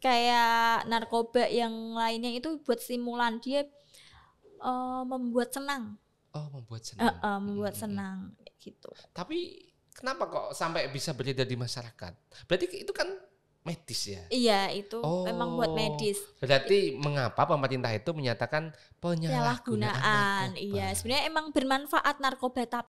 kayak narkoba yang lainnya itu buat stimulan, dia membuat senang. Membuat senang. Membuat senang gitu. Tapi kenapa kok sampai bisa beredar di masyarakat? Berarti itu kan medis ya? Iya, itu memang buat medis. Berarti mengapa pemerintah itu menyatakan penyalahgunaan narkoba? Iya, sebenarnya emang bermanfaat narkoba, tapi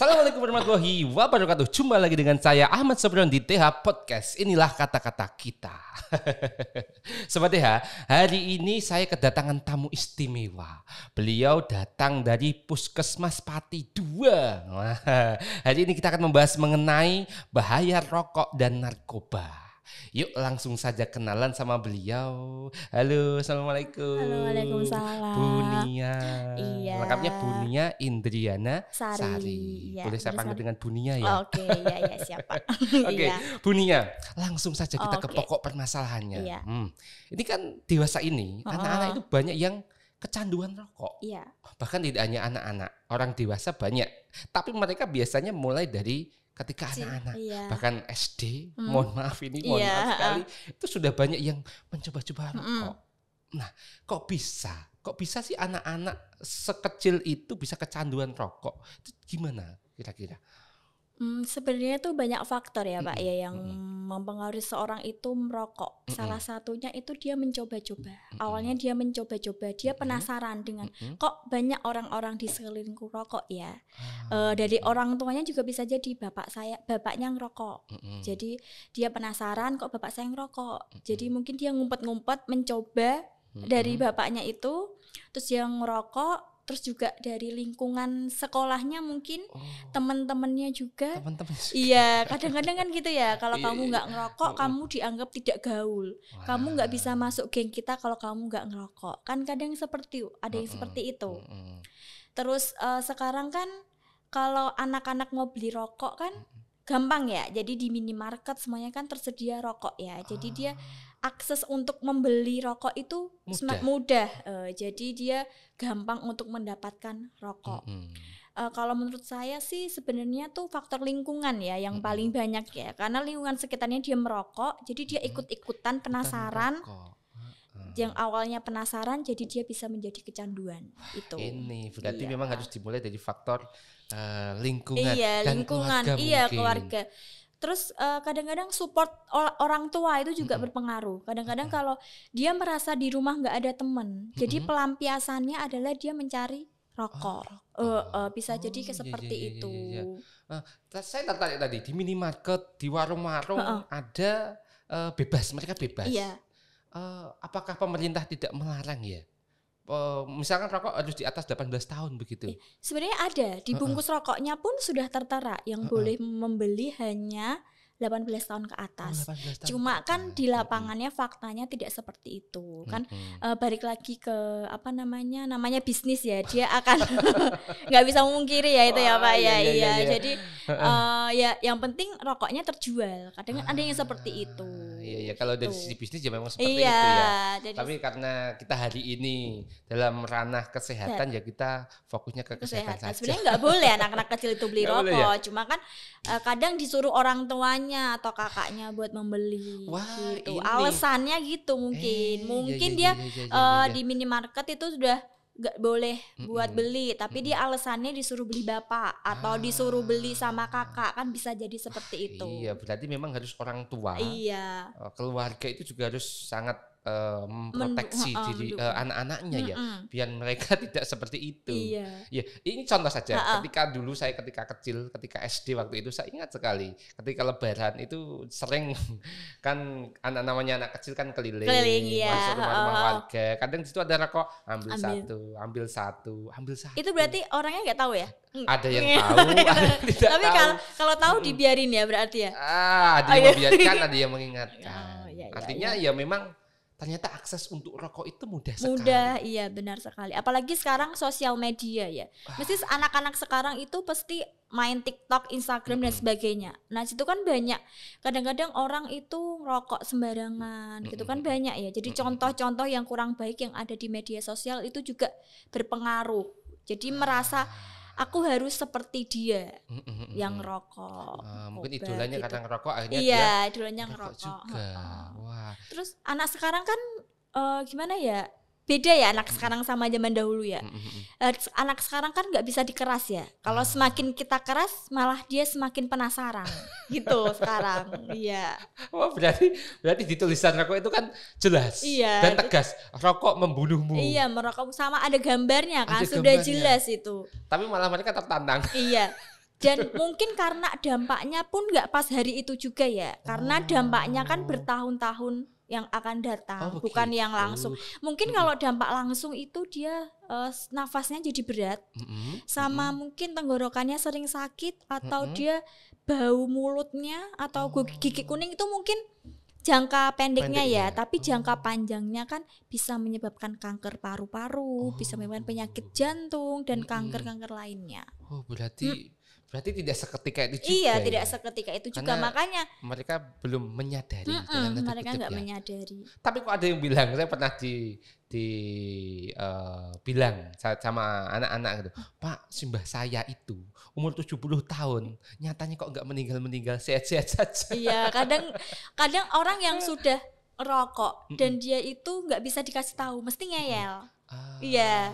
Assalamualaikum warahmatullahi wabarakatuh. Jumpa lagi dengan saya Ahmad Sobrion di TH Podcast. Inilah kata-kata kita. Sobat TH, hari ini saya kedatangan tamu istimewa. Beliau datang dari Puskesmas Pati 2. Hari ini kita akan membahas mengenai bahaya rokok dan narkoba. Yuk langsung saja kenalan sama beliau. Halo, assalamualaikum. Halo, waalaikumsalam. Bu Nia. Iya. Lengkapnya Bu Nia Indriana Sari. Boleh saya panggil dengan Bu Nia ya? Oke, ya siapa? Oke, Bu Nia, langsung saja kita ke pokok permasalahannya. Iya. Ini kan dewasa ini, anak-anak itu banyak yang kecanduan rokok. Iya. Bahkan tidak hanya anak-anak, orang dewasa banyak. Tapi mereka biasanya mulai dari ketika anak-anak, bahkan SD, mohon maaf sekali, itu sudah banyak yang mencoba-coba rokok. Nah, kok bisa sih anak-anak sekecil itu bisa kecanduan rokok? Itu gimana kira-kira? Sebenarnya tuh banyak faktor ya Pak ya yang mempengaruhi seorang itu merokok. Salah satunya itu dia mencoba-coba. Awalnya dia mencoba-coba, dia penasaran dengan kok banyak orang-orang di sekelilingku rokok ya. Dari orang tuanya juga bisa jadi bapaknya ngerokok. Jadi dia penasaran kok bapak saya ngerokok. Jadi mungkin dia ngumpet-ngumpet mencoba dari bapaknya itu, terus dia ngerokok. Terus juga dari lingkungan sekolahnya mungkin teman-temannya juga. Iya, kadang-kadang kan gitu ya. Kalau kamu nggak ngerokok, kamu dianggap tidak gaul. Kamu nggak bisa masuk geng kita kalau kamu nggak ngerokok. Kan kadang ada yang seperti itu. Terus sekarang kan kalau anak-anak mau beli rokok kan gampang ya. Jadi di minimarket semuanya kan tersedia rokok ya. Jadi dia akses untuk membeli rokok itu mudah. Jadi dia gampang untuk mendapatkan rokok. Kalau menurut saya sih sebenarnya tuh faktor lingkungan ya yang paling banyak ya. Karena lingkungan sekitarnya dia merokok, jadi dia ikut-ikutan penasaran. Yang awalnya penasaran, jadi dia bisa menjadi kecanduan. Itu. Ini berarti memang harus dimulai dari faktor lingkungan. Iya, dan lingkungan. Keluarga. Terus kadang-kadang support orang tua itu juga berpengaruh. Kadang-kadang kalau dia merasa di rumah nggak ada teman, jadi pelampiasannya adalah dia mencari rokok. Bisa jadi seperti itu. Saya tertarik tadi di minimarket, di warung-warung ada mereka bebas. Iya. Apakah pemerintah tidak melarang ya? Misalkan rokok harus di atas 18 tahun begitu. Sebenarnya ada di bungkus rokoknya pun sudah tertera yang boleh membeli hanya 18 tahun ke atas. Cuma kan di lapangannya faktanya tidak seperti itu. Kan balik lagi ke namanya bisnis ya. Dia akan nggak bisa memungkiri ya itu ya Pak ya. Iya. Jadi ya yang penting rokoknya terjual. Kadang ada yang seperti itu. Iya, kalau dari sisi bisnis ya memang seperti itu ya. Tapi karena kita hari ini dalam ranah kesehatan ya kita fokusnya ke kesehatan saja. Sebenarnya nggak boleh anak-anak kecil itu beli rokok. Ya? Cuma kan kadang disuruh orang tuanya atau kakaknya buat membeli. Gitu. Alasannya gitu mungkin dia di minimarket itu sudah nggak boleh buat beli, tapi dia alasannya disuruh beli bapak atau disuruh beli sama kakak, kan bisa jadi seperti itu. Iya, berarti memang harus orang tua. Iya. Keluarga itu juga harus sangat memproteksi diri anak-anaknya ya, biar mereka tidak seperti itu. Iya. Ya, ini contoh saja. Ketika kecil, ketika SD waktu itu saya ingat sekali. Ketika Lebaran itu sering kan anak kecil kan keliling masuk rumah-rumah warga. Kadang di situ ada rokok, ambil satu. Itu berarti orangnya nggak tahu ya? Ada yang tahu, ada yang tidak tahu. Tapi kalau tahu dibiarin ya berarti ya? Ada yang membiarkan, ada yang mengingatkan. Artinya ya memang ternyata akses untuk rokok itu mudah sekali. Iya benar sekali. Apalagi sekarang sosial media ya. Mesti anak-anak sekarang itu pasti main TikTok, Instagram dan sebagainya. Nah, situ kan banyak kadang-kadang orang itu rokok sembarangan gitu kan banyak ya. Jadi contoh-contoh yang kurang baik yang ada di media sosial itu juga berpengaruh. Jadi merasa aku harus seperti dia yang rokok. Mungkin idolanya gitu. karena ngerokok akhirnya Iya, dia idolanya ngerokok ngerokok. juga. Wah. Terus anak sekarang kan gimana ya? Beda ya anak sekarang sama zaman dahulu ya. Anak sekarang kan nggak bisa dikeras ya. Kalau semakin kita keras malah dia semakin penasaran gitu sekarang. Iya. Oh, berarti di tulisan rokok itu kan jelas dan tegas, rokok membunuhmu. Iya, merokok sama ada gambarnya kan, Ada sudah gambarnya. jelas itu. Tapi malah mereka tertantang. Iya. Dan mungkin karena dampaknya pun nggak pas hari itu juga ya. Karena dampaknya kan bertahun-tahun yang akan datang, bukan yang langsung. Mungkin kalau dampak langsung itu dia nafasnya jadi berat, sama mungkin tenggorokannya sering sakit, atau dia bau mulutnya atau gigi kuning itu mungkin jangka pendeknya ya, tapi jangka panjangnya kan bisa menyebabkan kanker paru-paru, bisa menyebabkan penyakit jantung dan kanker-kanker lainnya. Oh, berarti tidak seketika itu juga. Iya, tidak seketika itu juga. Karena makanya mereka belum menyadari. Mereka nggak menyadari. Tapi kok ada yang bilang, saya pernah bilang sama anak-anak gitu, Pak, simbah saya itu umur 70 tahun, nyatanya kok nggak meninggal, sehat-sehat saja. Iya, kadang orang yang sudah rokok dan dia itu nggak bisa dikasih tahu, mesti ngeyel. Iya.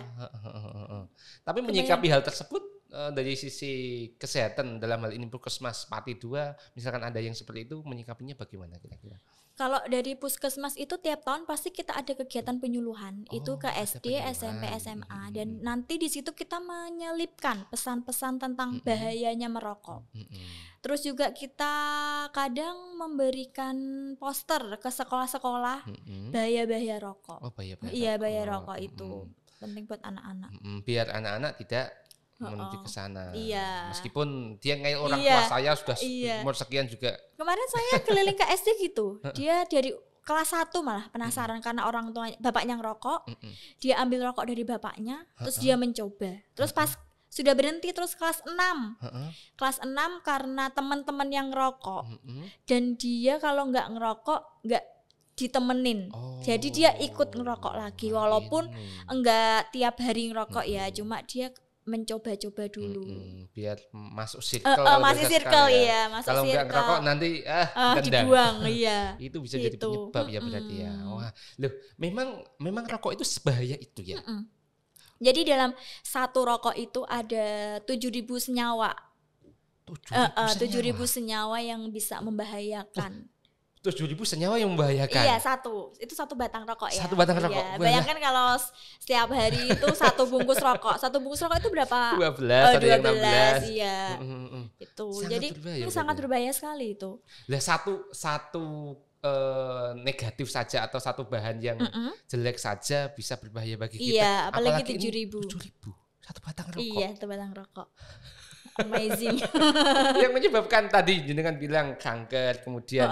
Tapi menyikapi hal tersebut dari sisi kesehatan dalam hal ini Puskesmas Pati 2, misalkan ada yang seperti itu, menyikapinya bagaimana kira-kira? Kalau dari Puskesmas itu tiap tahun pasti kita ada kegiatan penyuluhan, itu ke SD, SMP, SMA, dan nanti di situ kita menyelipkan pesan-pesan tentang bahayanya merokok. Terus juga kita kadang memberikan poster ke sekolah-sekolah bahaya-bahaya rokok. Oh, bahaya-bahaya. Iya, bahaya rokok itu penting buat anak-anak. Biar anak-anak tidak menuju ke sana. Iya. Meskipun dia ngeyel orang tua saya sudah umur sekian juga. Kemarin saya keliling ke SD gitu. Dia dari kelas 1 malah penasaran karena orang tua bapaknya ngerokok. Dia ambil rokok dari bapaknya, terus dia mencoba. Terus pas sudah berhenti terus kelas 6. Kelas 6 karena teman-teman yang ngerokok. Dan dia kalau nggak ngerokok nggak ditemenin. Jadi dia ikut ngerokok lagi walaupun enggak tiap hari ngerokok ya, cuma dia mencoba-coba dulu. Biar masuk circle. Masih circle ya. Masuk kalau nggak ngerokok nanti dibuang. Iya. Itu bisa jadi penyebab ya berarti ya. Wah, loh, memang rokok itu sebahaya itu ya. Jadi dalam satu rokok itu ada 7.000 senyawa. 7.000 senyawa yang bisa membahayakan. 7.000 senyawa yang membahayakan. Iya, itu satu batang rokok ya. Satu batang rokok. Iya. Bayangkan kalau setiap hari itu satu bungkus rokok. Satu bungkus rokok itu berapa? 12, ada yang 16. Iya. Itu. Jadi ini sangat berbahaya sekali itu. Lah satu negatif saja atau satu bahan yang jelek saja bisa berbahaya bagi kita. Iya, apalagi 7.000. 7.000. Satu batang rokok. Iya, satu batang rokok. Amazing. Yang menyebabkan tadi jenengan bilang kanker, kemudian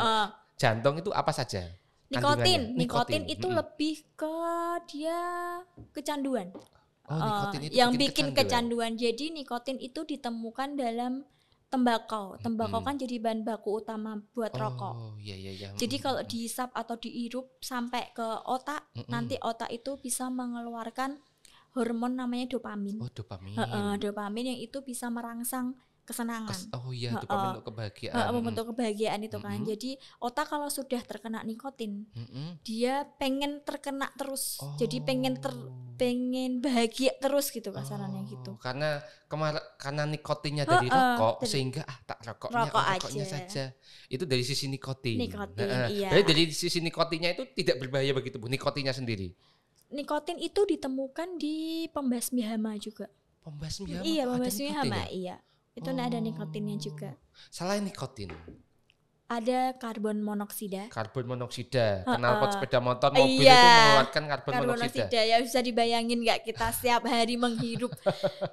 jantung itu apa saja? Nikotin itu lebih ke dia kecanduan. Nikotin itu yang bikin kecanduan. Jadi nikotin itu ditemukan dalam tembakau. Tembakau kan jadi bahan baku utama buat rokok. Iya. Jadi kalau dihisap atau dihirup sampai ke otak, nanti otak itu bisa mengeluarkan hormon namanya dopamin. Dopamin yang itu bisa merangsang kesenangan. Dopamin untuk kebahagiaan. Membentuk kebahagiaan itu kan. Jadi otak kalau sudah terkena nikotin, dia pengen terkena terus. Jadi pengen bahagia terus gitu kasarannya gitu. Karena nikotinnya dari rokok sehingga tak rokoknya saja. Itu dari sisi nikotin. Iya. Jadi dari sisi nikotinnya itu tidak berbahaya bagi tubuh, nikotinnya sendiri. Nikotin itu ditemukan di pembasmi hama juga. Pembasmi hama? Iya, pembasmi hama, iya. Itu ada nikotinnya juga. Selain nikotin? Ada karbon monoksida. Knalpot sepeda motor, mobil itu mengeluarkan karbon monoksida. Ya bisa dibayangin nggak kita setiap hari menghirup.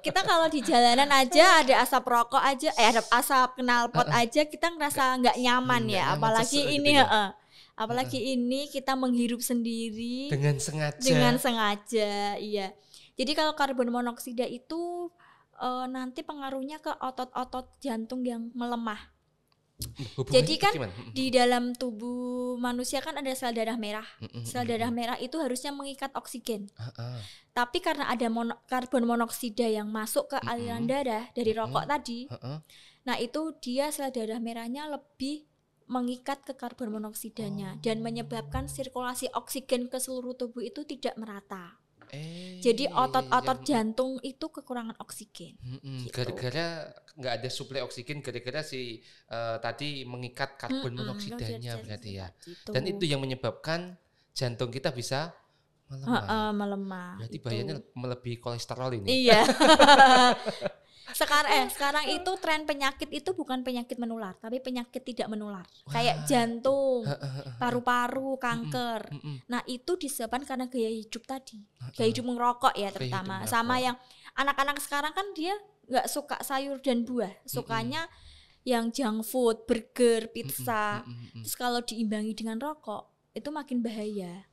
Kita kalau di jalanan aja ada asap rokok aja, ada asap knalpot aja kita ngerasa nggak nyaman ya. Apalagi ini apalagi ini kita menghirup sendiri dengan sengaja. Iya. Jadi kalau karbon monoksida itu nanti pengaruhnya ke otot-otot jantung yang melemah. Hubungannya Jadi kan gimana? di dalam tubuh manusia kan ada sel darah merah. Sel darah merah itu harusnya mengikat oksigen. Tapi karena ada karbon monoksida yang masuk ke aliran darah dari rokok tadi, nah itu dia sel darah merahnya lebih mengikat ke karbon monoksidanya dan menyebabkan sirkulasi oksigen ke seluruh tubuh itu tidak merata. Jadi otot-otot jantung itu kekurangan oksigen. Gitu. Gara-gara nggak ada suplai oksigen, gara-gara si tadi mengikat karbon monoksidanya berarti ya. Gitu. Dan itu yang menyebabkan jantung kita bisa melemah. Berarti bahayanya melebihi kolesterol ini. Iya. Sekarang itu tren penyakit itu bukan penyakit menular, tapi penyakit tidak menular. Kayak jantung, paru-paru, kanker. Nah, itu disebabkan karena gaya hidup tadi. Gaya hidup merokok ya terutama. Sama yang anak-anak sekarang kan dia nggak suka sayur dan buah, sukanya yang junk food, burger, pizza. Terus kalau diimbangi dengan rokok, itu makin bahaya.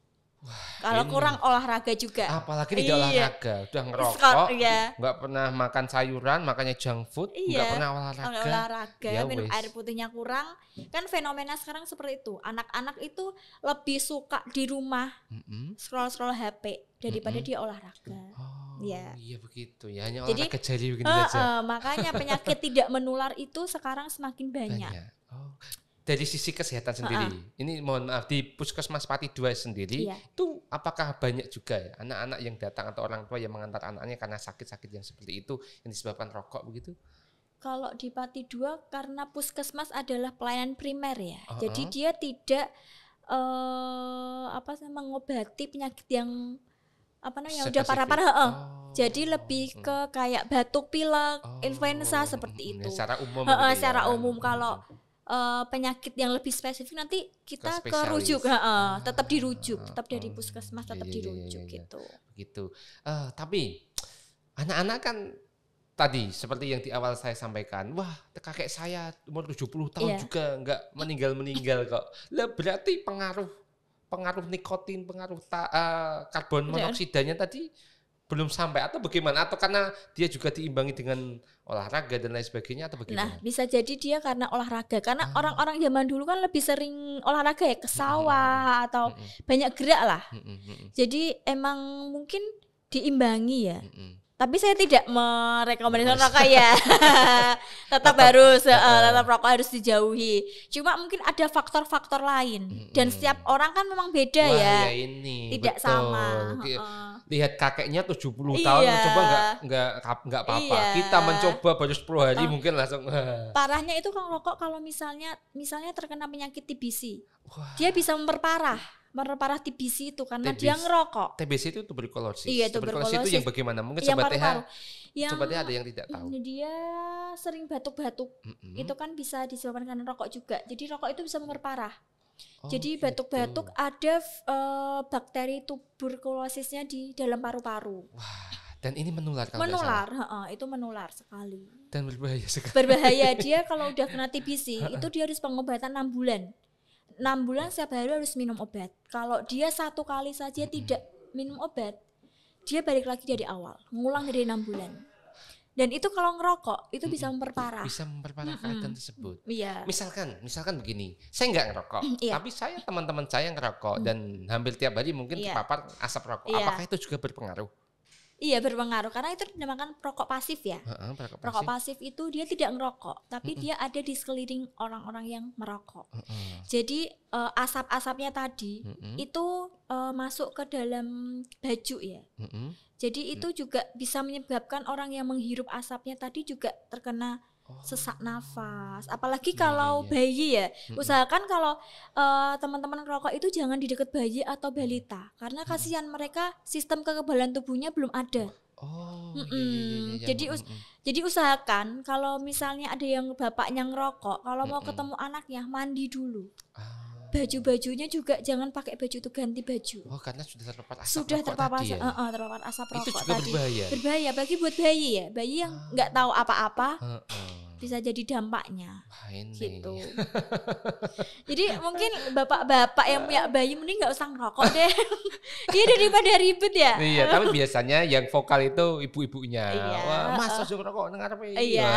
Kalau kurang olahraga juga. Apalagi tidak olahraga, udah ngerokok, nggak pernah makan sayuran, makanya junk food, nggak pernah olahraga. Ya, minum air putihnya kurang. Kan fenomena sekarang seperti itu. Anak-anak itu lebih suka di rumah scroll HP daripada dia olahraga. Iya begitu ya, hanya olahraga jari begini saja. Makanya penyakit tidak menular itu sekarang semakin banyak. Dari sisi kesehatan sendiri, ini mohon maaf di Puskesmas Pati 2 sendiri, itu apakah banyak juga ya anak-anak yang datang atau orang tua yang mengantar anaknya karena sakit-sakit yang seperti itu yang disebabkan rokok begitu? Kalau di Pati 2 karena Puskesmas adalah pelayanan primer ya, jadi dia tidak mengobati penyakit yang yang udah parah-parah. Jadi lebih ke kayak batuk pilek, influenza seperti itu. Secara umum. Secara umum kalau penyakit yang lebih spesifik nanti kita ke rujuk, tetap dirujuk, tetap dari puskesmas tetap dirujuk gitu. Begitu. Tapi anak-anak kan tadi seperti yang di awal saya sampaikan, wah kakek saya umur 70 tahun juga nggak meninggal kok. Lah berarti pengaruh nikotin, pengaruh karbon monoksidanya tadi belum sampai atau bagaimana? Atau karena dia juga diimbangi dengan olahraga dan lain sebagainya atau bagaimana? Nah, bisa jadi dia karena olahraga. Karena orang-orang zaman dulu kan lebih sering olahraga ya, ke sawah atau banyak gerak lah. Jadi emang mungkin diimbangi ya. Tapi saya tidak merekomendasikan rokok ya. tetap rokok harus dijauhi. Cuma mungkin ada faktor-faktor lain. Dan setiap orang kan memang beda ya. Ini, tidak betul. Sama. Lihat kakeknya 70 tahun coba enggak apa-apa. Kita mencoba baru 10 hari mungkin langsung. Parahnya itu kalau rokok kalau misalnya terkena penyakit TBC. Dia bisa memperparah TBC itu karena dia ngerokok. TBC itu tuberkulosis. Iya, tuberkulosis itu yang bagaimana? Mungkin Sobat TH ada yang tidak tahu. Dia sering batuk-batuk. Itu kan bisa disebabkan karena rokok juga. Jadi rokok itu bisa memperparah. Jadi batuk-batuk ada bakteri tuberkulosisnya di dalam paru-paru. Wah, dan ini menular kalau itu menular sekali. Dan berbahaya sekali. Berbahaya dia kalau udah kena TBC itu dia harus pengobatan 6 bulan. 6 bulan setiap hari harus minum obat. Kalau dia 1 kali saja tidak minum obat, dia balik lagi dari awal, ngulang dari 6 bulan. Dan itu kalau ngerokok itu bisa memperparah. Bisa memperparah keadaan tersebut. Iya. Misalkan begini, saya nggak ngerokok, tapi teman-teman saya ngerokok dan hampir tiap hari mungkin terpapar asap rokok. Apakah itu juga berpengaruh? Iya, berpengaruh karena itu dinamakan perokok pasif ya. Perokok pasif itu dia tidak ngerokok, tapi dia ada di sekeliling orang-orang yang merokok. Jadi asap-asapnya tadi itu masuk ke dalam baju ya. Jadi itu juga bisa menyebabkan orang yang menghirup asapnya tadi juga terkena sesak nafas. Apalagi kalau bayi ya. Usahakan kalau teman-teman ngerokok itu jangan di dekat bayi atau balita karena kasihan mereka sistem kekebalan tubuhnya belum ada. Jadi usahakan kalau misalnya ada yang bapaknya ngerokok, kalau mau ketemu anaknya mandi dulu. Baju-bajunya juga jangan pakai baju itu, ganti baju. Karena sudah terpapar asap terpapar tadi ya? Terpapar asap rokok itu juga tadi. Berbahaya bagi buat bayi ya. Bayi yang nggak tahu apa-apa. bisa jadi dampaknya. Wah, ini. Gitu. Jadi mungkin bapak-bapak yang punya bayi mending nggak usah ngerokok deh. Iya daripada ribet ya. Iya, tapi biasanya yang vokal itu ibu-ibunya. Iya. Wah, Mas aja ngerokok nang ngarepe. Iya.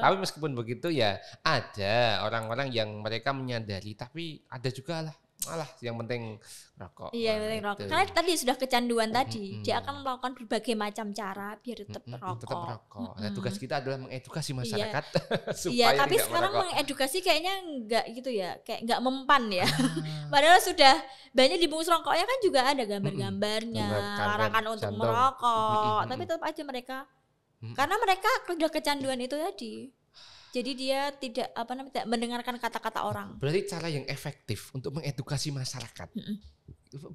Tapi meskipun begitu ya ada orang-orang yang mereka menyadari, tapi ada juga lah malah yang penting rokok. Iya, yang penting rokok. Karena tadi sudah kecanduan tadi, dia akan melakukan berbagai macam cara biar tetap merokok. Tetap merokok. Nah, tugas kita adalah mengedukasi masyarakat supaya iya, tapi tidak sekarang merokok. mengedukasi kayaknya enggak gitu ya, kayak enggak mempan ya. Padahal sudah banyak di bungkus rokoknya kan juga ada gambar-gambarnya, larangan untuk jantung. merokok, tapi tetap aja mereka karena mereka sudah kecanduan itu tadi. Jadi dia tidak tidak mendengarkan kata-kata orang. Berarti cara yang efektif untuk mengedukasi masyarakat.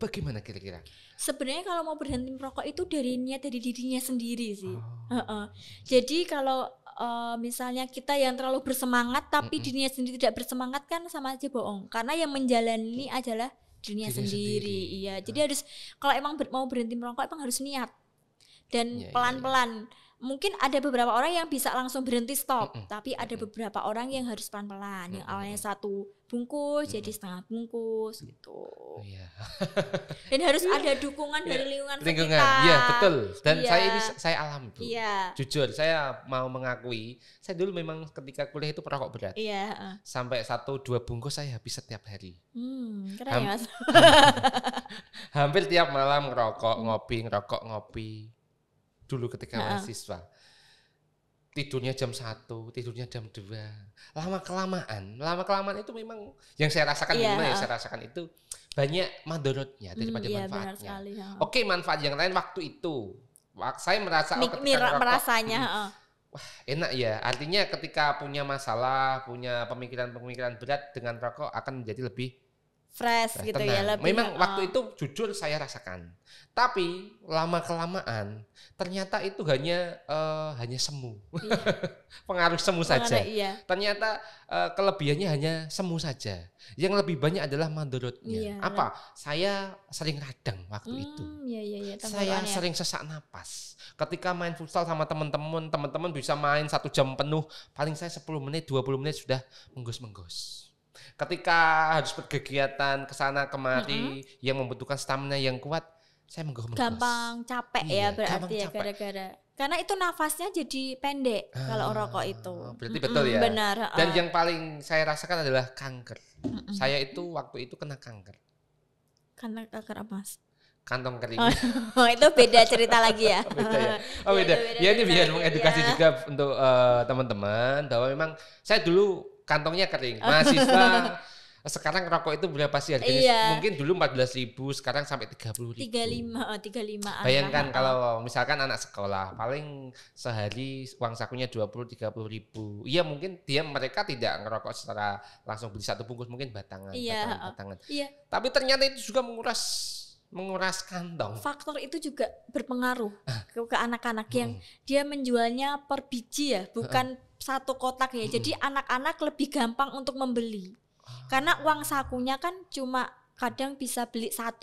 Bagaimana kira-kira? Sebenarnya kalau mau berhenti merokok itu dari niat dari dirinya sendiri sih. Jadi kalau misalnya kita yang terlalu bersemangat tapi dirinya sendiri tidak bersemangat kan sama aja bohong. Karena yang menjalani adalah dirinya sendiri. Iya. Jadi harus kalau emang mau berhenti merokok emang harus niat dan pelan-pelan. Mungkin ada beberapa orang yang bisa langsung berhenti stop, tapi ada beberapa orang yang harus pelan-pelan. Yang awalnya 1 bungkus jadi setengah bungkus gitu. Dan harus ada dukungan dari lingkungan sekitar. Iya betul. Dan saya alami Bu. Iya. Jujur saya mau mengakui, saya dulu memang ketika kuliah itu perokok berat. Iya. Sampai 1-2 bungkus saya habis setiap hari. Keren ya Mas. Hampir tiap malam ngerokok ngopi. Dulu ketika mahasiswa tidurnya jam 1, tidurnya jam 2. Lama kelamaan itu memang yang saya rasakan yang saya rasakan itu banyak madorotnya daripada manfaatnya. Oke, manfaat yang lain waktu itu saya merasa ketika merasanya wah enak ya, artinya ketika punya masalah, punya pemikiran berat dengan rokok akan menjadi lebih fresh gitu tenang. ya lebih. Memang waktu itu jujur saya rasakan. Tapi lama kelamaan ternyata itu hanya semu. Pengaruh semu saja. Ternyata kelebihannya hanya semu saja. Yang lebih banyak adalah mandorotnya. Apa? Saya sering radang waktu itu. Saya sering sesak napas. Ketika main futsal sama teman-teman bisa main 1 jam penuh, paling saya 10 menit, 20 menit sudah menggos-menggos. Ketika harus berkegiatan ke sana kemari yang membutuhkan stamina yang kuat, saya menggos-menggos. Gampang capek ya berarti ya gara-gara. Karena itu nafasnya jadi pendek kalau rokok itu. Berarti betul ya. Benar. Dan yang paling saya rasakan adalah kanker. Saya itu waktu itu kena kanker. Karena kanker apa Mas? Kantong kering. Oh, itu beda cerita lagi ya. Beda ya. Oh beda. Ya ini biar mengedukasi juga untuk teman-teman bahwa memang saya dulu kantongnya kering. Mahasiswa sekarang rokok itu berapa sih harganya? Mungkin dulu 14.000, sekarang sampai 30.000. 35. Bayangkan kalau misalkan anak sekolah paling sehari uang sakunya 20-30 ribu. Iya mungkin mereka tidak ngerokok secara langsung beli 1 bungkus, mungkin batangan. Iya. Tapi ternyata itu juga menguras kantong. Faktor itu juga berpengaruh ke anak-anak yang dia menjualnya per biji ya, bukan 1 kotak ya. Jadi anak-anak lebih gampang untuk membeli. Karena uang sakunya kan cuma kadang bisa beli 1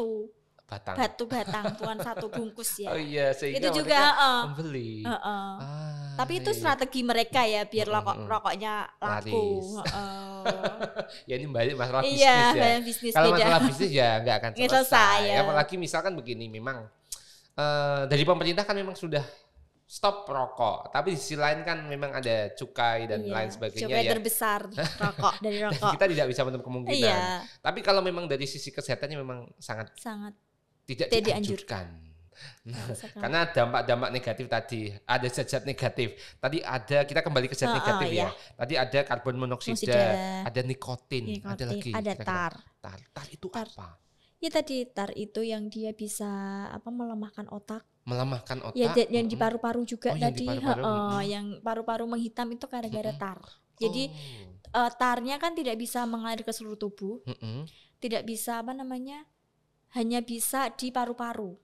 batu batang, bukan 1 bungkus ya. Oh iya, sehingga itu juga membeli. Tapi itu strategi mereka ya biar rokoknya laku. Ya ini balik masalah bisnis ya. Kalau masalah bisnis ya nggak akan selesai. Apalagi misalkan begini, memang dari pemerintah kan memang sudah stop rokok, tapi di sisi lain kan memang ada cukai dan lain sebagainya. Cukai terbesar rokok dari rokok. Kita tidak bisa menutup kemungkinan. Tapi kalau memang dari sisi kesehatannya memang sangat tidak dianjurkan. Karena dampak-dampak negatif tadi, ada zat-zat negatif. Tadi ada, kita kembali ke zat negatif ya. Tadi ada karbon monoksida, ada nikotin, ada lagi. Ada tar. Tar itu apa? Ya tadi tar itu yang dia bisa melemahkan otak. Ya, yang di paru-paru juga tadi. Yang paru-paru menghitam itu gara-gara tar. Jadi tarnya kan tidak bisa mengalir ke seluruh tubuh. Tidak bisa hanya bisa di paru-paru.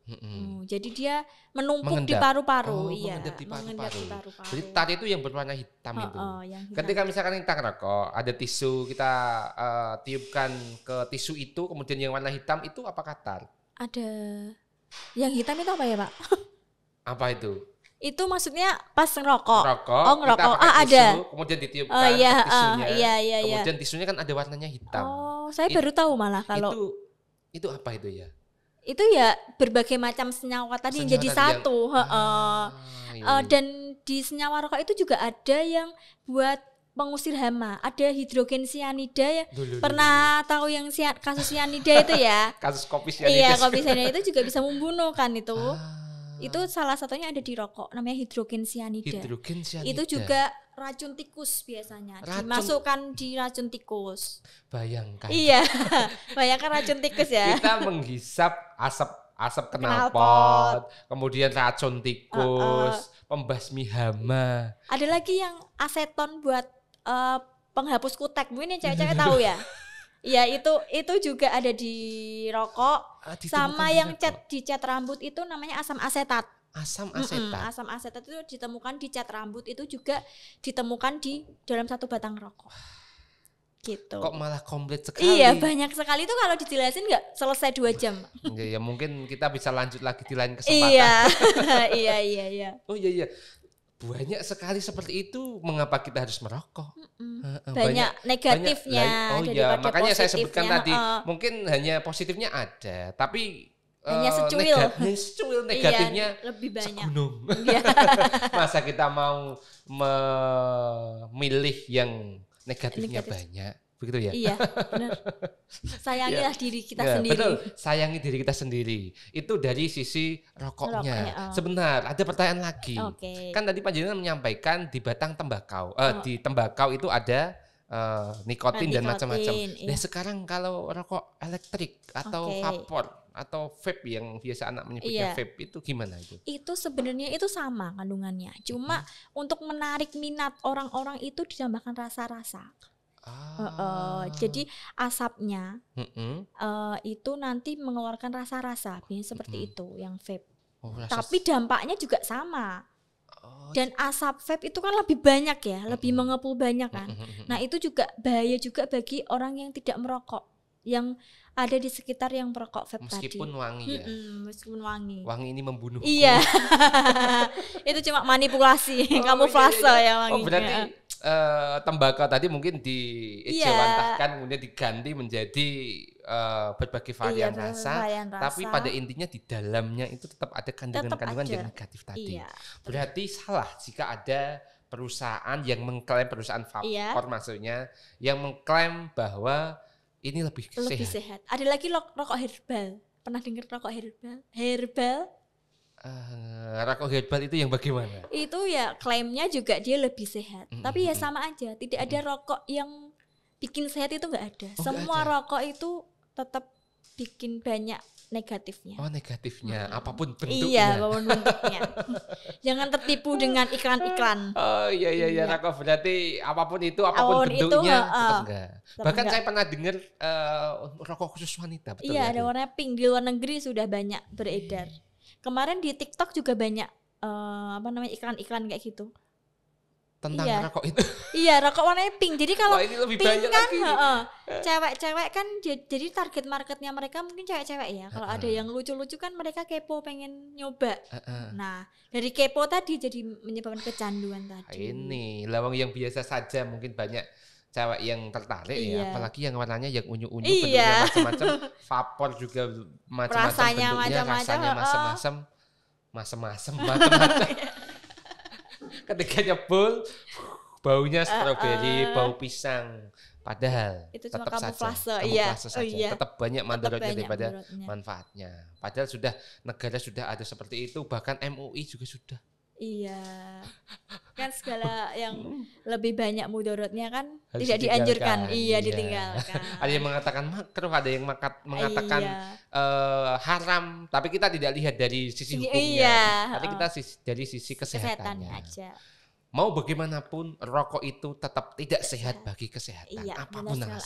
Jadi dia menumpuk di paru-paru. Mengendap di paru-paru. Jadi tar itu yang berwarna hitam itu. Ketika misalkan kita ngerokok, ada tisu, kita tiupkan ke tisu itu, kemudian yang warna hitam itu apakah tar? Ada. Yang hitam itu apa ya Pak? Apa itu? Itu maksudnya pas ngerokok. Rokok, Oh, kita ngerokok. pakai tisu, Ada. kemudian ditiupkan Oh iya, ke tisunya. iya. Kemudian tisunya kan ada warnanya hitam. Oh, saya baru tahu malah kalau itu apa itu ya? itu ya berbagai macam senyawa tadi yang jadi satu. Iya. Dan di senyawa rokok itu juga ada yang buat pengusir hama. Ada hidrogen cyanida ya. Pernah tahu yang kasus cyanida itu ya? Kasus kopi cyanida. Iya, kopi cyanida itu juga bisa membunuh kan itu. Itu salah satunya ada di rokok, namanya hidrogen cyanida. Hidrogen cyanida. Itu juga racun tikus biasanya. Dimasukkan di racun tikus. Bayangkan. Iya. Bayangkan racun tikus ya. Kita menghisap asap knalpot, kemudian racun tikus, pembasmi hama. Ada lagi yang aseton buat penghapus kutek. Mungkin yang cewek-cewek tahu ya. Iya, itu juga ada di rokok. Sama yang di cat rambut itu namanya asam asetat. Asam asetat. Asam asetat itu ditemukan di cat rambut, itu juga ditemukan di dalam satu batang rokok. Gitu. Kok malah komplit sekali? Iya, banyak sekali itu kalau dijelasin nggak selesai 2 jam. Ya mungkin kita bisa lanjut lagi di lain kesempatan. Iya. Oh iya. Banyak sekali seperti itu, mengapa kita harus merokok? Banyak negatifnya. Makanya saya sebutkan tadi, mungkin hanya positifnya ada, tapi hanya secuil negatifnya lebih banyak. Segunung. Masa kita mau memilih yang negatifnya banyak, begitu ya? Iya, benar. Sayangilah diri kita sendiri. Betul, sayangi diri kita sendiri. Itu dari sisi rokoknya. Sebentar, ada pertanyaan lagi. Kan tadi panjenengan menyampaikan di batang tembakau, di tembakau itu ada nikotin dan macam-macam. Nah sekarang kalau rokok elektrik atau vapor atau vape yang biasa anak menyebutnya vape itu gimana itu? Itu sebenarnya itu sama kandungannya. Cuma untuk menarik minat orang-orang itu ditambahkan rasa-rasa. Jadi asapnya itu nanti mengeluarkan rasa-rasa, seperti itu yang vape. Tapi dampaknya juga sama. Dan asap vape itu kan lebih banyak ya, lebih mengepul banyak kan. Nah itu juga bahaya juga bagi orang yang tidak merokok, yang ada di sekitar yang merokok vape meskipun tadi. Wangi ya. Meskipun wangi. Wangi ini membunuh. Iya. Itu cuma manipulasi, kamuflase ya wangi. Oh berarti tembakau tadi mungkin diejawantahkan kemudian diganti menjadi berbagai varian rasa, tapi pada intinya di dalamnya itu tetap ada kandungan-kandungan yang negatif tadi. Berarti salah jika ada perusahaan yang mengklaim, perusahaan vapor maksudnya, yang mengklaim bahwa ini lebih sehat. Ada lagi rokok herbal. Pernah dengar rokok herbal? Rokok herbal itu yang bagaimana? Itu ya klaimnya juga dia lebih sehat. Tapi ya sama aja, tidak ada rokok yang bikin sehat itu nggak ada. Semua rokok itu tetap bikin banyak negatifnya. Oh negatifnya, apapun bentuknya. Iya, apapun bentuknya. Jangan tertipu dengan iklan-iklan. Oh iya, rokok berarti apapun bentuknya tetap enggak. Bahkan saya pernah dengar rokok khusus wanita. Betul iya, ada warna pink, di luar negeri sudah banyak beredar. Kemarin di TikTok juga banyak iklan-iklan kayak gitu. Tentang rokok itu. Iya, rokok warnanya pink. Jadi kalau ini lebih pink kan cewek-cewek kan jadi target marketnya mereka mungkin cewek-cewek ya. Kalau ada yang lucu-lucu kan mereka kepo pengen nyoba. Nah, dari kepo tadi jadi menyebabkan kecanduan tadi. Ini lawang yang biasa saja mungkin banyak cewek yang tertarik ya, apalagi yang warnanya yang unyu-unyu bentuknya macam-macam, vapor juga macam-macam bentuknya, rasanya macam-macam. Ketika nyebul baunya stroberi, bau pisang, padahal itu tetap saja tetap banyak mandorotnya daripada manfaatnya. Padahal negara sudah ada seperti itu, bahkan MUI juga sudah. Iya, kan segala yang lebih banyak mudorotnya kan harus tidak dianjurkan, ditinggalkan. Ada yang mengatakan makruh, ada yang mengatakan haram, tapi kita tidak lihat dari sisi hukumnya, tapi kita dari sisi kesehatannya aja. Mau bagaimanapun rokok itu tetap tidak sehat bagi kesehatan,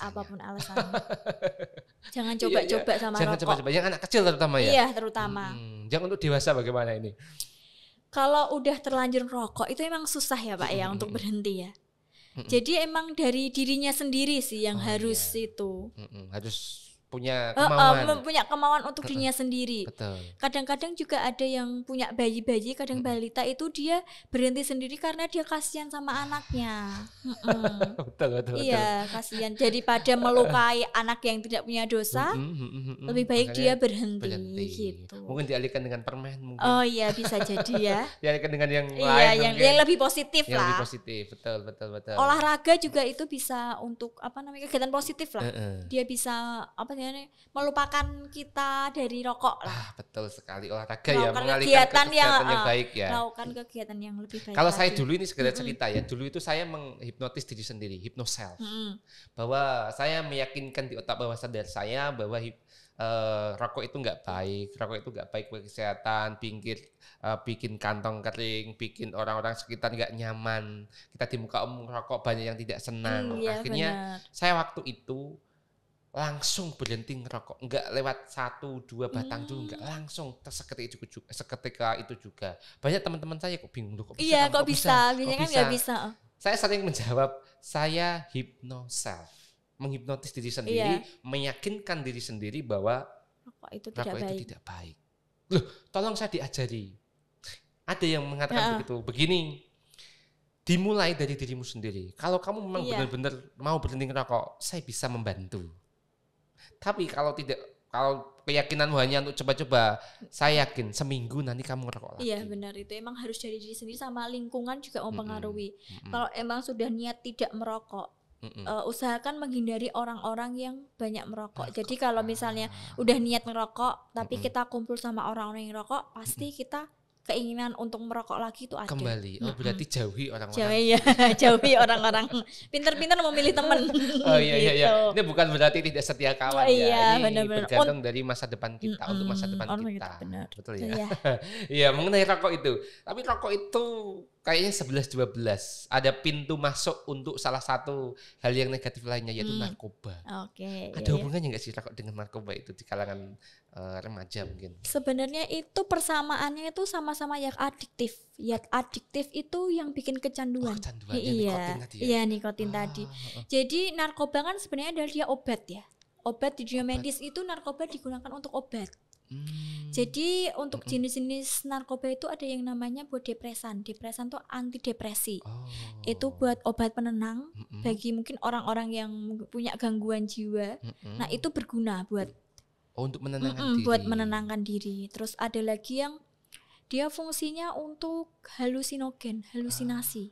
apapun alasannya. Jangan coba-coba sama jangan rokok. Coba-coba, yang anak kecil terutama ya. Iya, terutama. Jangan untuk dewasa bagaimana ini? Kalau udah terlanjur rokok itu emang susah ya Pak ya untuk berhenti ya. Jadi emang dari dirinya sendiri sih yang harus itu. Harus punya kemauan. Punya kemauan untuk dirinya sendiri. Betul. Kadang-kadang juga ada yang punya bayi-bayi, kadang balita itu dia berhenti sendiri karena dia kasihan sama anaknya. betul. Iya, kasihan. Daripada melukai anak yang tidak punya dosa, lebih baik dia berhenti gitu. Mungkin dialihkan dengan permen mungkin. Oh iya, bisa jadi ya. Dialihkan dengan yang iya, lain. yang lebih positif yang lah. Lebih positif, betul. Olahraga juga itu bisa untuk kegiatan positif lah. Dia bisa melupakan kita dari rokok lah. Betul sekali, olahraga ya, mengalihkan kegiatan yang baik ya. Melakukan kegiatan yang lebih baik. Kalau saya dulu ini segera cerita ya, dulu itu saya menghipnotis diri sendiri, hypnoself. Bahwa saya meyakinkan di otak bawah sadar saya bahwa rokok itu nggak baik buat kesehatan, bikin kantong kering, bikin orang-orang sekitar nggak nyaman. Kita di muka umum rokok banyak yang tidak senang. Akhirnya saya waktu itu langsung berhenti ngerokok, nggak lewat 1-2 batang dulu, nggak langsung seketika itu juga. Banyak teman-teman saya kok bingung kok bisa. Iya, kok bisa? Biasanya kan nggak bisa. Saya sering menjawab, saya hypnoself, menghipnotis diri sendiri, meyakinkan diri sendiri bahwa rokok itu tidak baik. Loh, tolong saya diajari. Ada yang mengatakan begitu, begini. Dimulai dari dirimu sendiri. Kalau kamu memang benar-benar mau berhenti ngerokok, saya bisa membantu. Tapi kalau keyakinanmu hanya untuk coba-coba, saya yakin seminggu nanti kamu ngerokok lagi. Iya benar, itu emang harus dari diri sendiri, sama lingkungan juga mempengaruhi. Kalau emang sudah niat tidak merokok, usahakan menghindari orang-orang yang banyak merokok. Jadi kalau misalnya udah niat merokok, tapi kita kumpul sama orang-orang yang merokok, pasti kita keinginan untuk merokok lagi itu ada. Kembali, berarti jauhi orang-orang. Jauhi orang-orang. Pinter-pinter memilih teman. Oh iya. Ini bukan berarti tidak setia kawan ya. Ini benar-benar. Bergantung dari masa depan kita, untuk masa depan kita. Benar. Betul ya. Iya, mengenai rokok itu. Tapi rokok itu kayaknya 11-12. Ada pintu masuk untuk salah satu hal yang negatif lainnya, yaitu narkoba. Oke. Ada hubungannya nggak sih rokok dengan narkoba itu di kalangan remaja mungkin? Sebenarnya itu persamaannya itu sama-sama yang adiktif. Yang adiktif itu yang bikin kecanduan. Kecanduan. Iya, nikotin tadi. Jadi narkoba kan sebenarnya adalah dia obat ya. Obat di dunia medis itu narkoba digunakan untuk obat. Jadi untuk jenis-jenis narkoba itu ada yang namanya buat depresan. Depresan tuh antidepresi. Itu buat obat penenang bagi mungkin orang-orang yang punya gangguan jiwa. Nah, itu berguna buat untuk menenangkan diri. Buat menenangkan diri. Terus ada lagi yang dia fungsinya untuk halusinasi.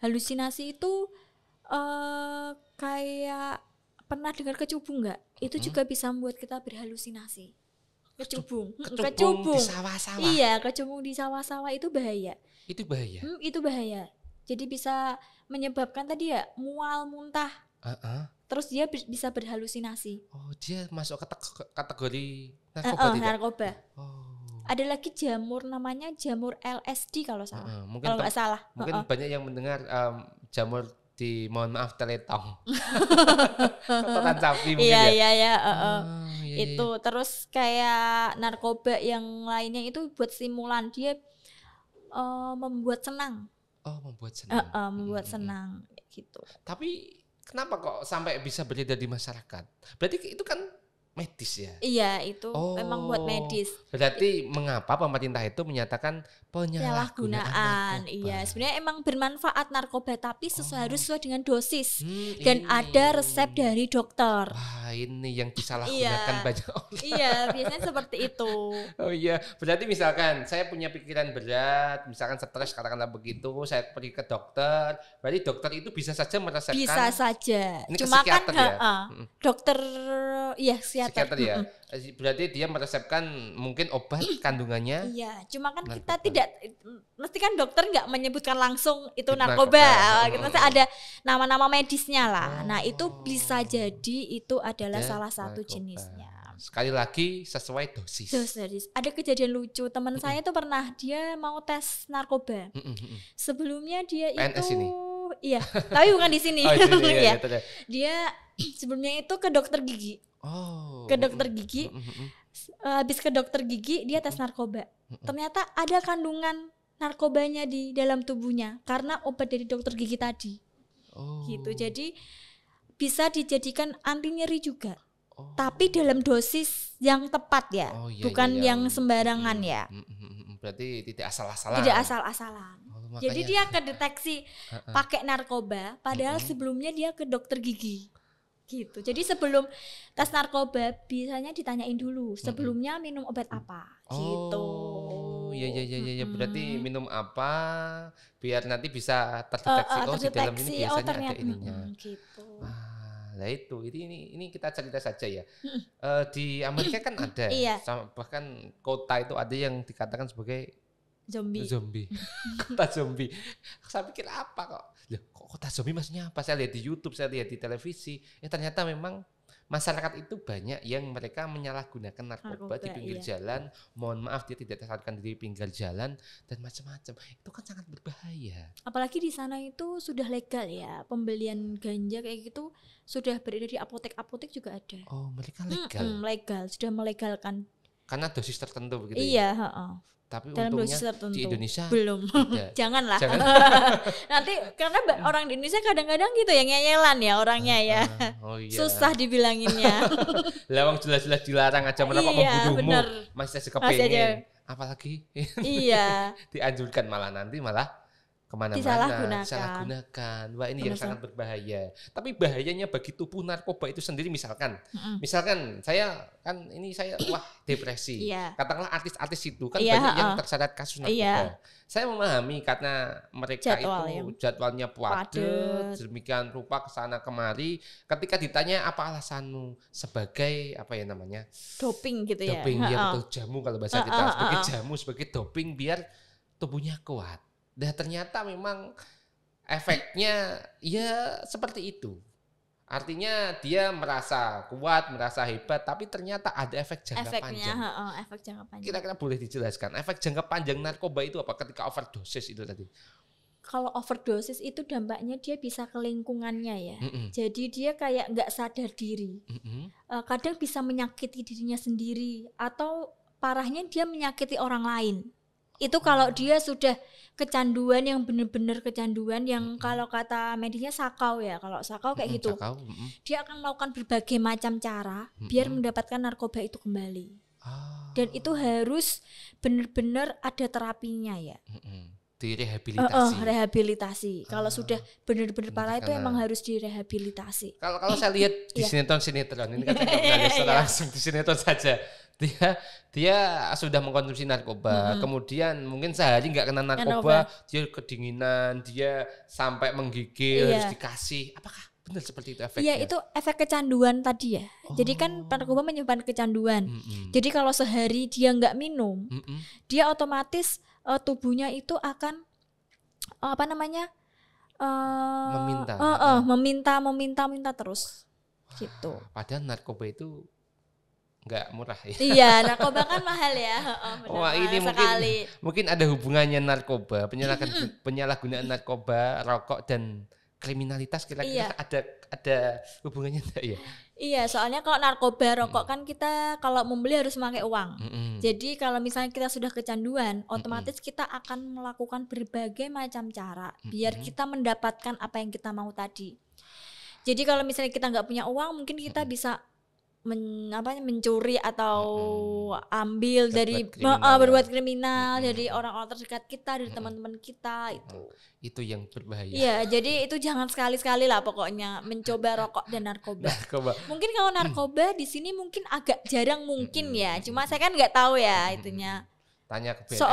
Halusinasi itu kayak pernah dengar kecubung nggak? Itu juga bisa membuat kita berhalusinasi. Kecubung di sawah-sawah. Iya, kecubung di sawah-sawah itu bahaya. Itu bahaya. Itu bahaya. Jadi bisa menyebabkan tadi ya mual, muntah. Terus dia bisa berhalusinasi. Oh, dia masuk kategori narkoba tidak? Narkoba. Ada lagi jamur, namanya jamur LSD kalau salah. Kalau nggak salah. Mungkin banyak yang mendengar jamur di, mohon maaf, teletong. Kotoran sapi mungkin Iya. Itu terus kayak narkoba yang lainnya itu buat stimulan, dia membuat senang. Membuat senang gitu. Tapi kenapa kok sampai bisa beredar di masyarakat? Berarti itu kan medis ya? Iya, itu memang buat medis. Berarti mengapa pemerintah itu menyatakan penyalahgunaan? Iya, sebenarnya emang bermanfaat narkoba, tapi harus sesuai dengan dosis dan ada resep dari dokter. Wah, ini yang disalahgunakan banyak orang. Iya, biasanya seperti itu. Oh iya, berarti misalkan saya punya pikiran berat, misalkan stres katakanlah begitu, saya pergi ke dokter, berarti dokter itu bisa saja meresepkan. Bisa saja. Ini cuma kan dokter psikiater ya. Berarti dia meresepkan mungkin obat kandungannya. Iya, cuma kan kita tidak, mesti kan dokter nggak menyebutkan langsung itu narkoba. Kita ada nama-nama medisnya lah. Nah, itu bisa jadi itu adalah salah satu jenisnya. Sekali lagi sesuai dosis. Ada kejadian lucu, teman saya tuh pernah, dia mau tes narkoba. Sebelumnya dia PNS itu ini. Iya, tapi bukan di sini. Iya. Dia sebelumnya itu ke dokter gigi. Ke dokter gigi. Habis ke dokter gigi dia tes narkoba. Ternyata ada kandungan narkobanya di dalam tubuhnya karena obat dari dokter gigi tadi. Gitu. Jadi bisa dijadikan anti nyeri juga. Tapi dalam dosis yang tepat ya, Oh, iya, bukan iya, yang sembarangan ya. Berarti tidak asal-asalan. Tidak asal-asalan. Oh, Jadi makanya. dia kedeteksi pakai narkoba, padahal sebelumnya dia ke dokter gigi. Gitu. Jadi sebelum tes narkoba biasanya ditanyain dulu sebelumnya minum obat apa. Gitu. Oh, iya. Berarti minum apa biar nanti bisa terdeteksi di dalam ini biasanya ternyata, ada ininya. Gitu. Nah itu ini kita cerita saja ya. Di Amerika kan ada, Iya. bahkan kota itu ada yang dikatakan sebagai Zombie. Kota zombie. Saya pikir apa kok? Loh, kok kota zombie maksudnya apa? Saya lihat di YouTube, saya lihat di televisi. Ternyata memang masyarakat itu banyak yang mereka menyalahgunakan narkoba di pinggir jalan. Mohon maaf dia tidak tersadarkan di pinggir jalan dan macam-macam. Itu kan sangat berbahaya. Apalagi di sana itu sudah legal ya, pembelian ganja kayak gitu sudah beredar di apotek juga ada. Oh, mereka legal. Legal, sudah melegalkan. Karena dosis tertentu begitu. Iya, Tapi dalam untungnya dosis tertentu. di Indonesia belum. Janganlah. Jangan. Nanti karena orang di Indonesia kadang-kadang gitu ya ngeyelan ya orangnya ya. Oh iya. Susah dibilanginnya. Lawang jelas-jelas dilarang aja merokok membunuhmu. Bener. Masih aja kepengen. Apalagi iya. dianjurkan nanti malah kemana-mana disalahgunakan. Wah ini yang sangat berbahaya. Tapi bahayanya bagi tubuh narkoba itu sendiri misalkan saya depresi. Katakanlah artis-artis itu kan banyak yang terseret kasus narkoba. Saya memahami karena mereka jadwalnya padat, demikian rupa kesana kemari. Ketika ditanya apa alasanmu sebagai doping gitu ya. Doping ya betul, jamu kalau bahasa kita sebagai jamu, sebagai doping biar tubuhnya kuat. Dan ternyata memang efeknya ya seperti itu. Artinya dia merasa kuat, merasa hebat, tapi ternyata ada efek jangka panjang. Efek jangka panjang. Kira-kira boleh dijelaskan efek jangka panjang narkoba itu apa ketika overdosis itu tadi? Kalau overdosis itu dampaknya dia bisa ke lingkungannya ya. Jadi dia kayak nggak sadar diri. Kadang bisa menyakiti dirinya sendiri atau parahnya dia menyakiti orang lain. Itu kalau dia sudah kecanduan yang benar-benar kecanduan yang kalau kata medisnya sakau ya. Kalau sakau kayak gitu. Dia akan melakukan berbagai macam cara biar mendapatkan narkoba itu kembali. Dan itu harus benar-benar ada terapinya ya. Direhabilitasi. Rehabilitasi. Kalau sudah benar-benar parah itu emang harus direhabilitasi. Kalau saya lihat di sinetron ini kan saya langsung di sinetron saja. Dia sudah mengkonsumsi narkoba, kemudian mungkin sehari nggak kena narkoba, dia kedinginan, dia sampai menggigil, harus dikasih. Apakah benar seperti itu efeknya? Iya, itu efek kecanduan tadi ya. Jadi kan narkoba menyebabkan kecanduan. Jadi kalau sehari dia nggak minum, dia otomatis tubuhnya itu akan meminta terus gitu. Padahal narkoba itu nggak murah ya. Iya, narkoba kan mahal ya. Wah ini mungkin ada hubungannya narkoba, penyalahgunaan narkoba, rokok dan kriminalitas kira-kira ada hubungannya enggak ya? Iya, soalnya kalau narkoba, rokok kan kita kalau membeli harus memakai uang. Jadi kalau misalnya kita sudah kecanduan, otomatis kita akan melakukan berbagai macam cara biar kita mendapatkan apa yang kita mau tadi. Jadi kalau misalnya kita nggak punya uang, mungkin kita bisa mencuri atau ambil berbuat kriminal dari orang-orang terdekat kita, dari teman-teman kita itu yang berbahaya. Iya, jadi itu jangan sekali-sekali lah pokoknya mencoba rokok dan narkoba. Mungkin kalau narkoba di sini mungkin agak jarang mungkin ya, cuma saya kan nggak tahu ya itunya. Tanya ke BNN.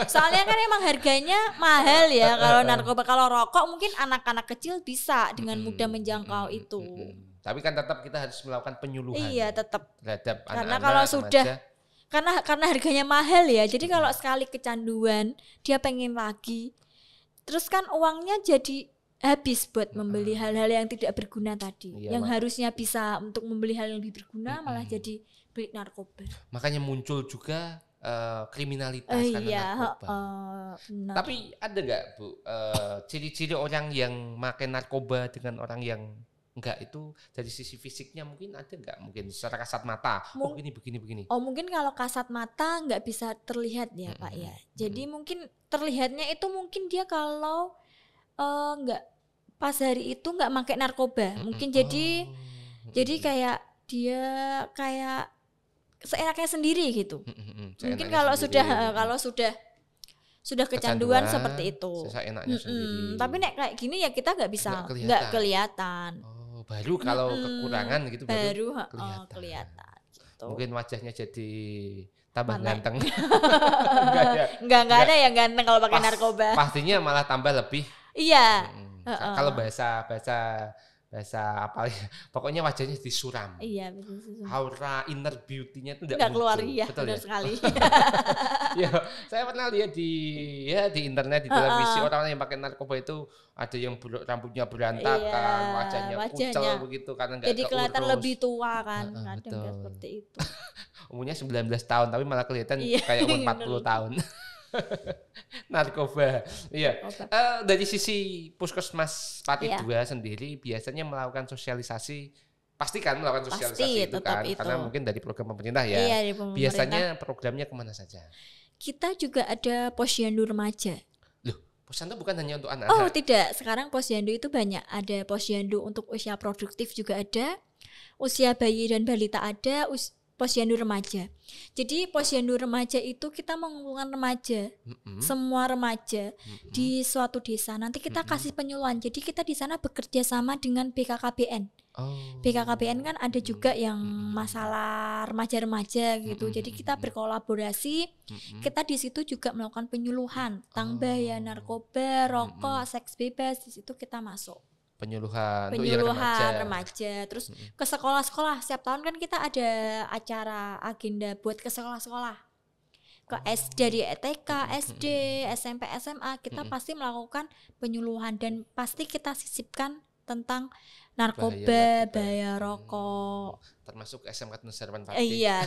Soalnya kan emang harganya mahal ya kalau narkoba. Kalau rokok mungkin anak-anak kecil bisa dengan mudah menjangkau itu. Tapi kan tetap kita harus melakukan penyuluhan. Iya, tetap. Terhadap karena anak-anak, kalau sudah remaja. karena harganya mahal ya. Jadi kalau sekali kecanduan, dia pengen lagi. Terus kan uangnya jadi habis buat membeli hal-hal yang tidak berguna tadi. Yang harusnya bisa untuk membeli hal yang lebih berguna malah jadi beli narkoba. Makanya muncul juga kriminalitas karena narkoba. Tapi ada nggak Bu ciri-ciri orang yang makan narkoba dengan orang yang enggak itu dari sisi fisiknya mungkin ada nggak? Mungkin secara kasat mata, ini begini. Oh mungkin kalau kasat mata nggak bisa terlihat ya Pak ya. Jadi mungkin terlihatnya itu mungkin dia kalau nggak pas hari itu nggak pakai narkoba. Mungkin jadi kayak dia kayak seenaknya sendiri gitu. Mungkin Seenaknya kalau sudah kecanduan seperti itu. Seenaknya sendiri. Tapi nek kayak gini ya kita nggak bisa, nggak kelihatan. Oh, baru kalau kekurangan gitu baru kelihatan. Gitu. Mungkin wajahnya jadi tambah ganteng. Enggak ada yang ganteng kalau pakai narkoba. Pastinya malah tambah lebih. Iya. Kalau bahasa apa ya? Pokoknya wajahnya disuram. Iya, betul. Aura inner beauty-nya itu enggak keluar, iya. Betul benar ya? sekali. Ya, saya pernah lihat di internet, di televisi orang yang pakai narkoba itu ada yang rambutnya berantakan, wajahnya kucel begitu karena enggak keurus. Jadi kelihatan lebih tua kan, kadang seperti itu. Umurnya 19 tahun tapi malah kelihatan kayak umur 40 tahun. Narkoba. Iya. Dari sisi Puskesmas Pati 2 sendiri biasanya melakukan sosialisasi, pasti kan melakukan sosialisasi itu kan, karena mungkin dari program pemerintah ya. Iya, dari pemerintah. Biasanya programnya kemana saja? Kita juga ada posyandu remaja. Loh, posyandu bukan hanya untuk anak-anak? Oh tidak, sekarang posyandu itu banyak. Ada posyandu untuk usia produktif juga ada, usia bayi dan balita ada, posyandu remaja. Jadi posyandu remaja itu kita mengumpulkan remaja, semua remaja di suatu desa. Nanti kita kasih penyuluhan. Jadi kita di sana bekerja sama dengan BKKBN. BKKBN kan ada juga yang masalah remaja-remaja gitu. Jadi kita berkolaborasi. Kita di situ juga melakukan penyuluhan tentang bahaya narkoba, rokok, seks bebas. Di situ kita masuk. Penyuluhan remaja. Terus ke sekolah-sekolah, setiap tahun kan kita ada acara agenda buat ke sekolah-sekolah, ke dari TK, SD, SMP, SMA kita pasti melakukan penyuluhan dan pasti kita sisipkan tentang narkoba, bahaya rokok, termasuk SMK Nusa Harapan Pati. Iya,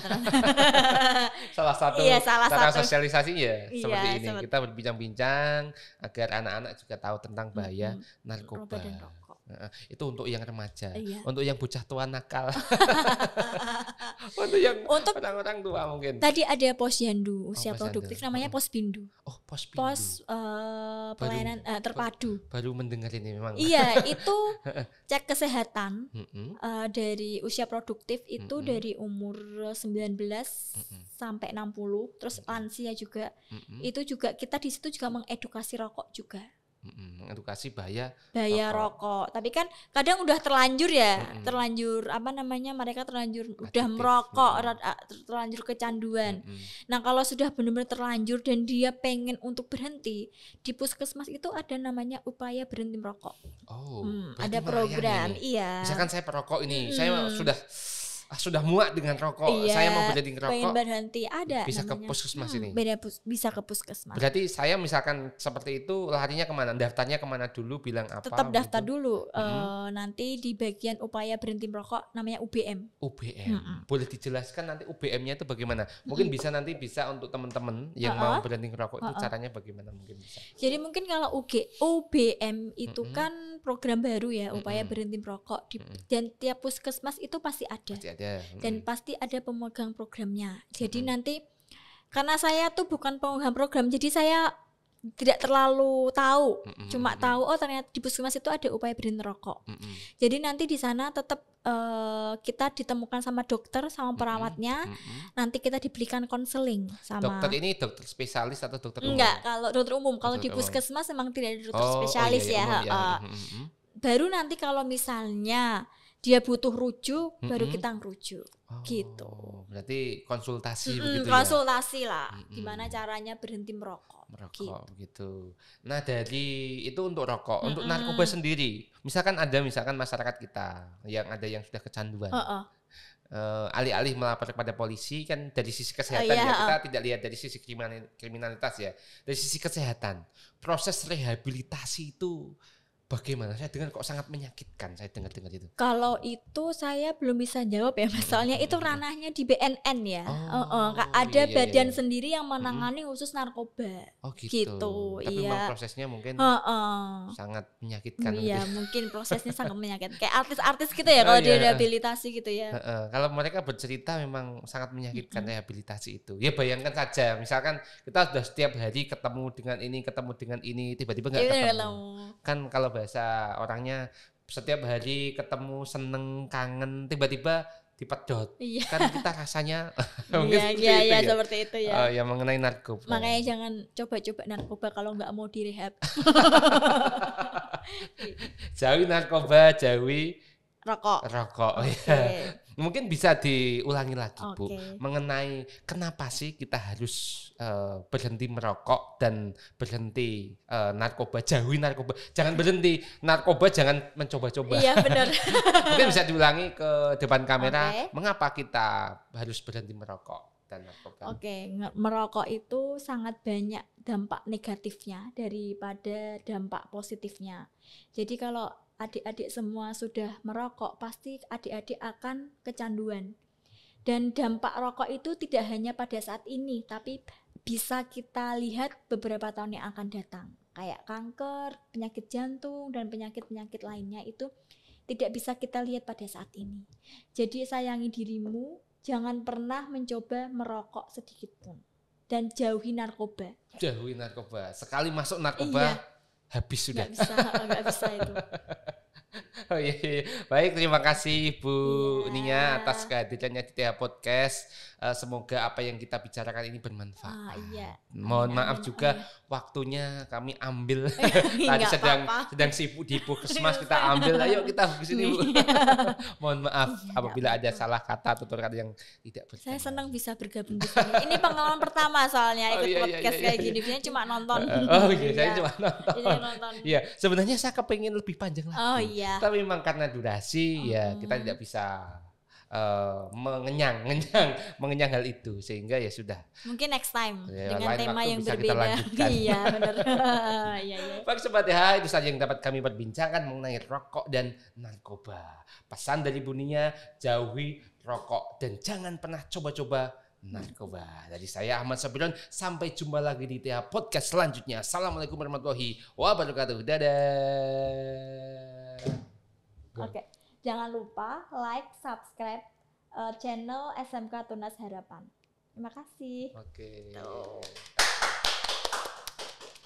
salah satu cara sosialisasi seperti ini. Seperti. Kita berbincang-bincang agar anak-anak juga tahu tentang bahaya narkoba. Dan rokok. Itu untuk yang remaja, untuk yang bocah tua nakal, untuk orang-orang tua mungkin. Tadi ada posyandu usia produktif namanya Pospindu. Oh, Pospindu. Pelayanan terpadu. Baru mendengar ini memang. Iya, itu cek kesehatan dari usia produktif itu dari umur 19 sampai 60, terus lansia juga. Itu juga kita di situ juga mengedukasi rokok juga. Mengedukasi bahaya rokok. Tapi kan kadang udah terlanjur terlanjur mereka terlanjur adiktif, udah merokok, terlanjur kecanduan. Nah kalau sudah benar-benar terlanjur dan dia pengen untuk berhenti, di puskesmas itu ada namanya upaya berhenti merokok. Ada program, iya. Misalkan saya perokok ini, saya sudah muak dengan rokok, saya mau berhenti rokok, pengen berhenti, ada bisa namanya ke puskesmas ini. Bisa ke puskesmas. Berarti saya misalkan seperti itu larinya kemana? Daftarnya kemana dulu? Bilang apa? Tetap daftar dulu. Nanti di bagian upaya berhenti merokok namanya UBM. Boleh dijelaskan nanti UBM-nya itu bagaimana? Mungkin bisa untuk teman-teman yang mau berhenti merokok itu caranya bagaimana mungkin bisa. Jadi mungkin kalau UBM itu kan program baru ya, upaya berhenti merokok dan tiap puskesmas itu pasti ada. Dan pasti ada pemegang programnya. Jadi nanti karena saya tuh bukan pemegang program, jadi saya tidak terlalu tahu. Cuma tahu ternyata di puskesmas itu ada upaya berhenti rokok. Jadi nanti di sana tetap kita ditemukan sama dokter sama perawatnya. Nanti kita diberikan konseling sama. Dokter ini dokter spesialis atau dokter umum? Enggak, kalau dokter umum. Kalau di puskesmas memang tidak ada dokter spesialis Baru nanti kalau misalnya dia butuh rujuk, baru kita ngerujuk, gitu. Berarti konsultasi begitu konsultasi lah, gimana caranya berhenti merokok gitu. Nah dari itu untuk rokok, untuk narkoba sendiri, misalkan masyarakat kita yang sudah kecanduan, alih-alih melapor kepada polisi kan dari sisi kesehatan kita tidak lihat dari sisi kriminalitas ya, dari sisi kesehatan, proses rehabilitasi itu bagaimana? Saya dengar kok sangat menyakitkan. Saya dengar itu. Kalau itu saya belum bisa jawab ya, soalnya itu ranahnya di BNN ya. Ada badan sendiri yang menangani khusus narkoba. Gitu. Tapi memang prosesnya mungkin sangat menyakitkan. Iya, mungkin prosesnya sangat menyakitkan. Kayak artis-artis gitu ya kalau di rehabilitasi gitu ya. Kalau mereka bercerita memang sangat menyakitkan rehabilitasi itu. Ya bayangkan saja, misalkan kita sudah setiap hari ketemu dengan ini, tiba-tiba nggak ketemu. Kan kalau bahasa orangnya setiap hari ketemu seneng kangen tiba-tiba dipedot. Iya. Kan kita rasanya mungkin Iya, seperti itu ya. Yang mengenai narkoba. Makanya jangan coba-coba narkoba kalau nggak mau direhab. Jauhi narkoba, jauhi Rokok. Ya. Mungkin bisa diulangi lagi, Bu, Oke. mengenai kenapa sih kita harus berhenti merokok dan berhenti narkoba, jauhi narkoba. Jangan berhenti narkoba, jangan mencoba-coba. Iya, benar. Mungkin bisa diulangi ke depan kamera, Oke. mengapa kita harus berhenti merokok dan narkoba. Oke, merokok itu sangat banyak dampak negatifnya daripada dampak positifnya. Jadi kalau adik-adik semua sudah merokok, pasti adik-adik akan kecanduan. Dan dampak rokok itu tidak hanya pada saat ini, tapi bisa kita lihat beberapa tahun yang akan datang. Kayak kanker, penyakit jantung, dan penyakit-penyakit lainnya itu tidak bisa kita lihat pada saat ini. Jadi sayangi dirimu, jangan pernah mencoba merokok sedikit pun. Dan jauhi narkoba. Jauhi narkoba. Sekali masuk narkoba, habis sudah. Nggak bisa itu. Oh iya. Baik, terima kasih Bu Iya. Nia atas kehadirannya di TH Podcast. Semoga apa yang kita bicarakan ini bermanfaat. Iya. Mohon maaf juga waktunya kami ambil. Tadi Nggak sedang apa-apa. sibuk di Puskesmas, kita ambil. Ayo kita ke sini, Bu. Mohon maaf apabila ada salah kata tutur kata yang tidak benar. Saya senang bisa bergabung di sini. Ini pengalaman pertama soalnya ikut podcast kayak gini. Biasanya cuma nonton. Oh iya, saya cuma nonton. Ini nonton. Iya, sebenarnya saya kepengen lebih panjang lagi. Oh iya. Tapi memang karena durasi ya kita tidak bisa mengenyang hal itu, sehingga ya sudah. Mungkin next time Ya, dengan lain tema waktu yang bisa kita berbeda. lanjutkan. Iya, benar. Iya. Baik Sobat TH, itu saja yang dapat kami perbincangkan mengenai rokok dan narkoba. Pesan dari Buninya, jauhi rokok dan jangan pernah coba-coba narkoba. Dari saya Ahmad Sabiron, sampai jumpa lagi di TH Podcast selanjutnya. Assalamualaikum warahmatullahi wabarakatuh. Dadah. Oke. Jangan lupa like, subscribe channel SMK Tunas Harapan. Terima kasih. Oke. Tuh.